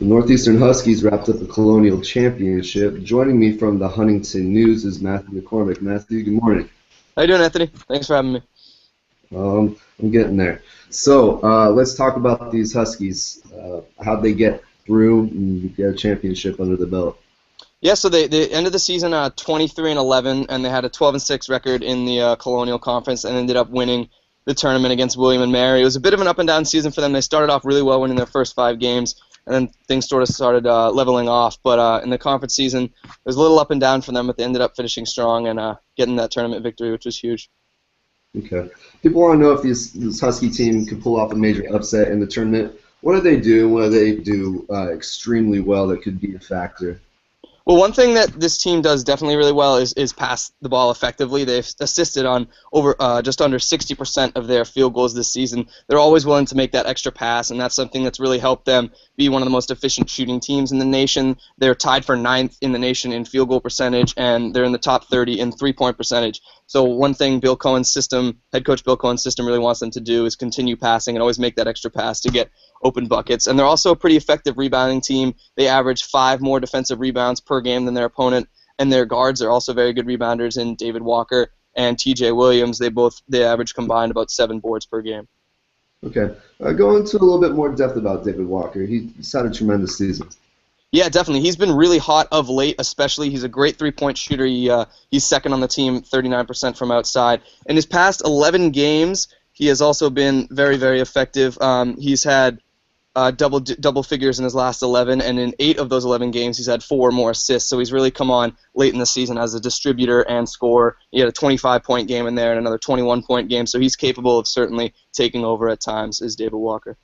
The Northeastern Huskies wrapped up the Colonial Championship. Joining me from the Hungtington News is Matthew MacCormack. Matthew, good morning. How you doing, Anthony? Thanks for having me. I'm getting there. So let's talk about these Huskies. How'd they get through and get a championship under the belt? Yeah, so they ended the season 23-11, and they had a 12-6 record in the Colonial Conference, and ended up winning the tournament against William and Mary. It was a bit of an up-and-down season for them. They started off really well, winning their first 5 games, and then things sort of started leveling off. But in the conference season, it was a little up and down for them, but they ended up finishing strong and getting that tournament victory, which was huge. Okay. People want to know if this Husky team can pull off a major upset in the tournament. What do they do? What do they do extremely well that could be a factor? Well, one thing that this team does definitely really well is pass the ball effectively. They've assisted on just under 60% of their field goals this season. They're always willing to make that extra pass, and that's something that's really helped them be one of the most efficient shooting teams in the nation. They're tied for 9th in the nation in field goal percentage, and they're in the top 30 in three-point percentage. So one thing Bill Cohen's system, head coach Bill Cohen's system, really wants them to do is continue passing and always make that extra pass to get open buckets. And they're also a pretty effective rebounding team. They average 5 more defensive rebounds per game than their opponent, and their guards are also very good rebounders in David Walker and TJ Williams. They average combined about 7 boards per game. Okay. Go into a little bit more depth about David Walker. He's had a tremendous season. Yeah, definitely. He's been really hot of late, especially. He's a great three-point shooter. He's second on the team, 39% from outside. In his past 11 games, he has also been very, very effective. He's had double figures in his last 11, and in 8 of those 11 games, he's had 4 more assists. So he's really come on late in the season as a distributor and scorer. He had a 25-point game in there and another 21-point game. So he's capable of certainly taking over at times, is David Walker.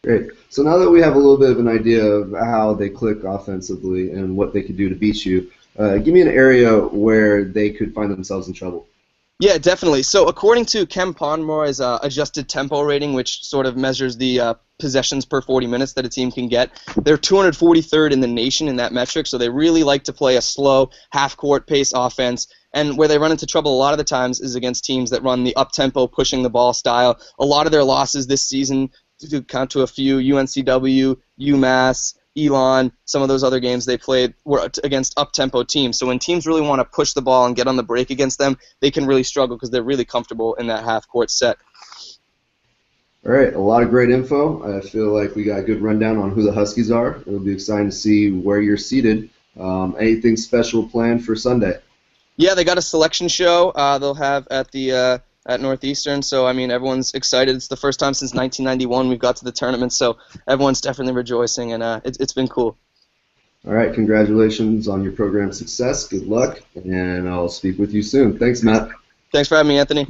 Great. So now that we have a little bit of an idea of how they click offensively and what they could do to beat you, give me an area where they could find themselves in trouble. Yeah, definitely. So according to Ken Pomeroy's adjusted tempo rating, which sort of measures the possessions per 40 minutes that a team can get, they're 243rd in the nation in that metric, so they really like to play a slow, half-court pace offense. And where they run into trouble a lot of the times is against teams that run the up-tempo, pushing the ball style. A lot of their losses this season, to count to a few, UNCW, UMass, Elon, some of those other games they played were against up-tempo teams. So when teams really want to push the ball and get on the break against them, they can really struggle because they're really comfortable in that half-court set. All right, a lot of great info. I feel like we got a good rundown on who the Huskies are. It'll be exciting to see where you're seated. Anything special planned for Sunday? Yeah, they got a selection show they'll have at Northeastern, so I mean everyone's excited. It's the first time since 1991 we've got to the tournament, so everyone's definitely rejoicing, and it's been cool. All right, congratulations on your program success. Good luck, and I'll speak with you soon. Thanks, Matt. Thanks for having me, Anthony.